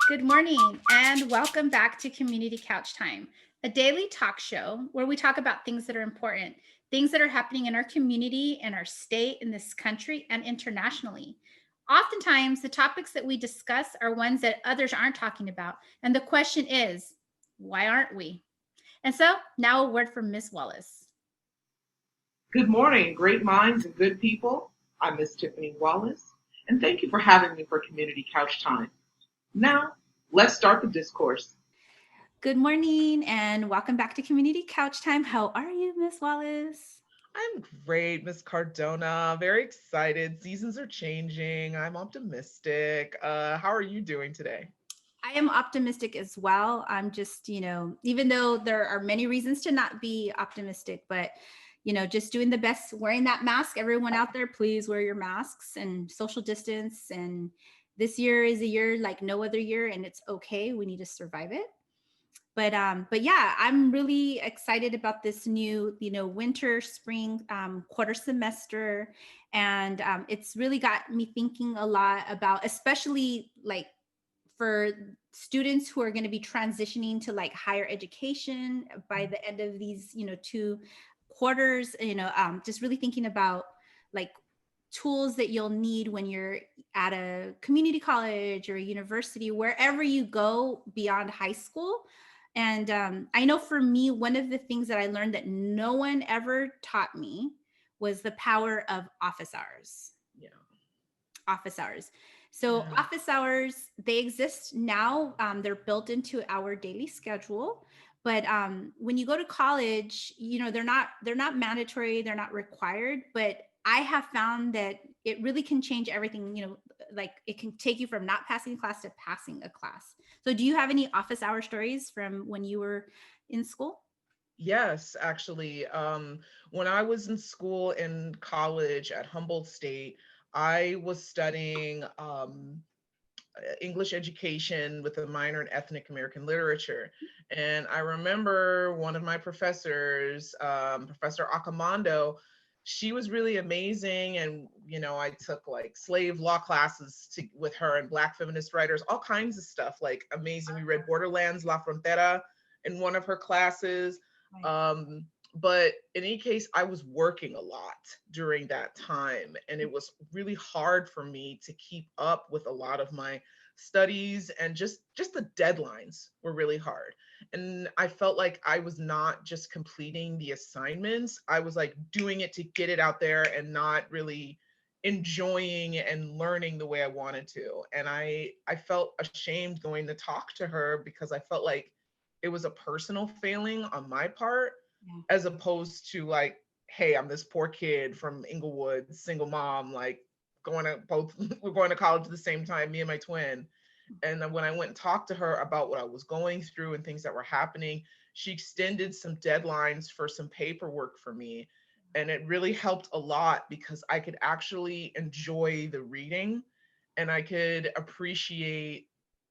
Good morning, and welcome back to Community Couch Time, a daily talk show where we talk about things that are important, things that are happening in our community, in our state, in this country, and internationally. Oftentimes, the topics that we discuss are ones that others aren't talking about. And the question is, why aren't we? And so, now a word from Miss Wallace. Good morning, great minds and good people. I'm Miss Tiffany Wallace, and thank you for having me for Community Couch Time. Now, let's start the discourse. Good morning, and welcome back to Community Couch Time. How are you, Miss Wallace? I'm great, Miss Cardona. Very excited. Seasons are changing. I'm optimistic. How are you doing today? I am optimistic as well. I'm just, even though there are many reasons to not be optimistic, but just doing the best, wearing that mask. Everyone out there, please wear your masks and social distance. And this year is a year like no other year, and it's okay. We need to survive it. But yeah, I'm really excited about this new, winter, spring, quarter semester, and it's really got me thinking a lot about, especially like for students who are going to be transitioning to like higher education by the end of these 2 quarters, just really thinking about like tools that you'll need when you're at a community college or a university, wherever you go beyond high school. And I know for me, one of the things that I learned that no one ever taught me was the power of office hours. Yeah. Office hours. So Yeah. office hours, they exist now. They're built into our daily schedule. But when you go to college, they're not mandatory, they're not required. But I have found that it really can change everything. Like it can take you from not passing a class to passing a class. So do you have any office hour stories from when you were in school? Yes, actually. When I was in school in college at Humboldt State, I was studying English education with a minor in ethnic American literature. And I remember one of my professors, Professor Acamando, she was really amazing. And, I took like slave law classes with her and Black feminist writers, all kinds of stuff, like amazing. We read Borderlands, La Frontera in one of her classes. Right. Um, but in any case, I was working a lot during that time, and it was really hard for me to keep up with a lot of my studies, and just the deadlines were really hard. And I felt like I was not just completing the assignments, I was like doing it to get it out there and not really enjoying and learning the way I wanted to. And I felt ashamed going to talk to her because I felt like it was a personal failing on my part, Yeah. as opposed to like, hey, I'm this poor kid from Inglewood, single mom, like going to both we're going to college at the same time, me and my twin. And then when I went and talked to her about what I was going through and things that were happening, she extended some deadlines for some paperwork for me. And it really helped a lot because I could actually enjoy the reading and I could appreciate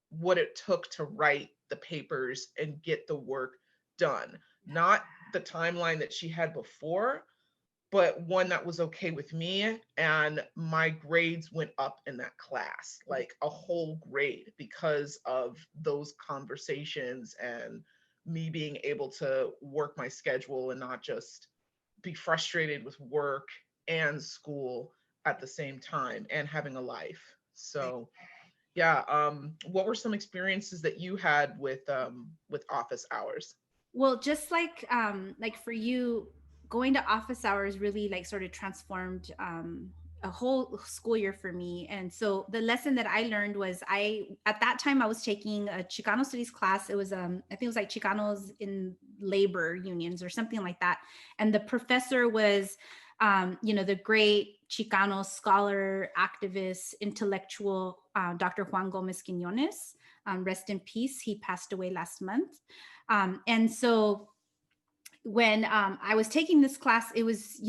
what it took to write the papers and get the work done. Not the timeline that she had before, but one that was okay with me. And my grades went up in that class, like a whole grade, because of those conversations and me being able to work my schedule and not just be frustrated with work and school at the same time and having a life. So yeah, what were some experiences that you had with office hours? Well, just like for you, going to office hours really like sort of transformed a whole school year for me. And so the lesson that I learned was, I at that time I was taking a Chicano studies class. It was I think it was like Chicanos in labor unions or something like that. And the professor was the great Chicano scholar, activist, intellectual, Dr. Juan Gomez Quinones. Rest in peace. He passed away last month. And so when I was taking this class, it was,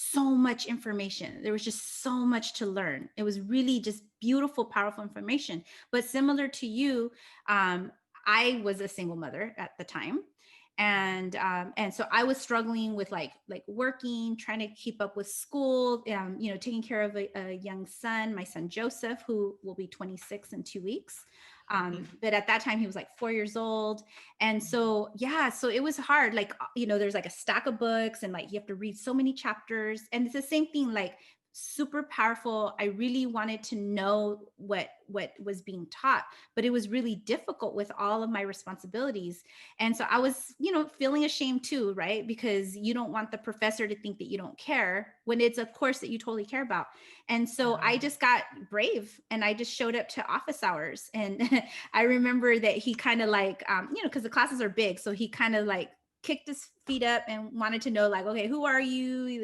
so much information. There was just so much to learn. It was really just beautiful, powerful information. But similar to you, I was a single mother at the time. And so I was struggling with like working, trying to keep up with school, taking care of a young son, my son Joseph, who will be 26 in 2 weeks. But at that time he was like 4 years old. And so, yeah, so it was hard. Like, there's like a stack of books and like you have to read so many chapters. And it's the same thing, like super powerful. I really wanted to know what was being taught, but it was really difficult with all of my responsibilities. And so I was, feeling ashamed too, right? Because you don't want the professor to think that you don't care when it's a course that you totally care about. And so I just got brave and I just showed up to office hours. And I remember that he kind of like, because the classes are big. So he kind of like kicked his feet up and wanted to know, like, okay, who are you?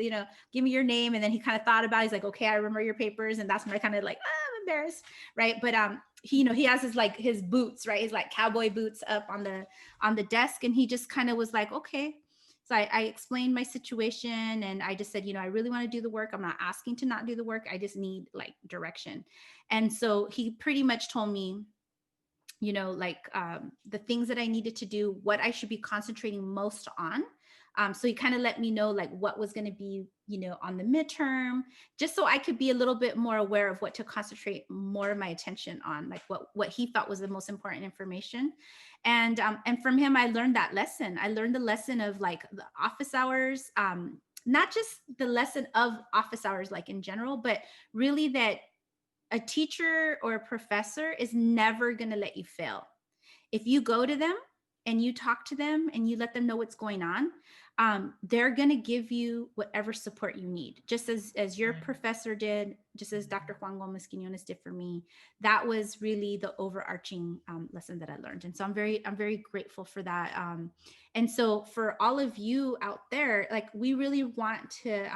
Give me your name. And then he kind of thought about it. He's like, okay, I remember your papers. And that's when I kind of like, I'm embarrassed. Right. But he has his boots, right? His like cowboy boots up on the desk. And he just kind of was like, okay. So I explained my situation and I just said, I really want to do the work. I'm not asking to not do the work. I just need like direction. And so he pretty much told me, the things that I needed to do, what I should be concentrating most on. So he kind of let me know like what was going to be, on the midterm, just so I could be a little bit more aware of what to concentrate more of my attention on, like what he thought was the most important information. And from him, I learned that lesson. I learned the lesson of like the office hours, not just the lesson of office hours, like in general, but really that a teacher or a professor is never going to let you fail. If you go to them and you talk to them and you let them know what's going on, they're going to give you whatever support you need, just as your professor did, just as Dr. Juan Gomez Quinones did for me. That was really the overarching lesson that I learned. And so I'm very grateful for that. And so for all of you out there, like we really want to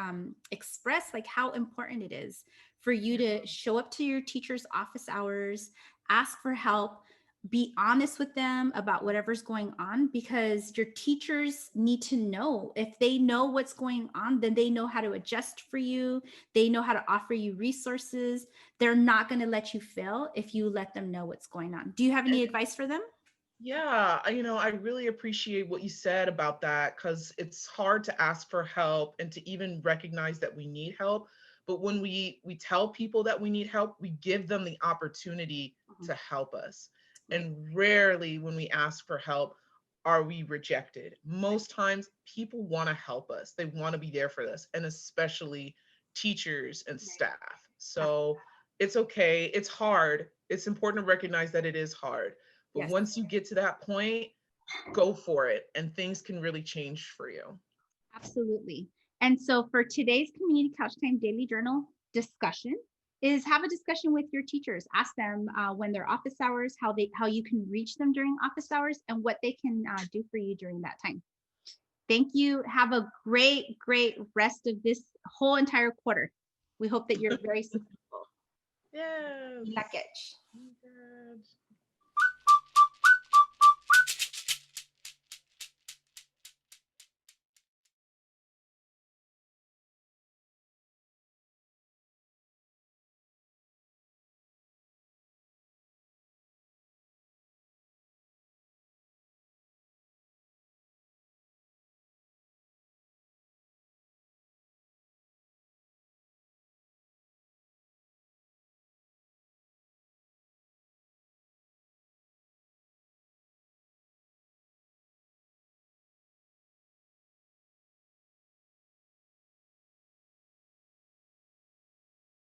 express like how important it is for you to show up to your teacher's office hours, ask for help, be honest with them about whatever's going on, because your teachers need to know. If they know what's going on, then they know how to adjust for you. They know how to offer you resources. They're not going to let you fail if you let them know what's going on. Do you have any advice for them? Yeah, I really appreciate what you said about that, because it's hard to ask for help and to even recognize that we need help. But when we tell people that we need help, we give them the opportunity to help us. And rarely when we ask for help are we rejected. Most times people want to help us. They want to be there for us, and especially teachers and staff. So it's okay. It's hard. It's important to recognize that it is hard. But Yes. once you get to that point, go for it, and things can really change for you. Absolutely. And so for today's Community Couch Time Daily Journal discussion is have a discussion with your teachers. Ask them when they're office hours, how you can reach them during office hours and what they can do for you during that time. Thank you. Have a great rest of this whole entire quarter. We hope that you're very successful. Yes. Package. Oh my God.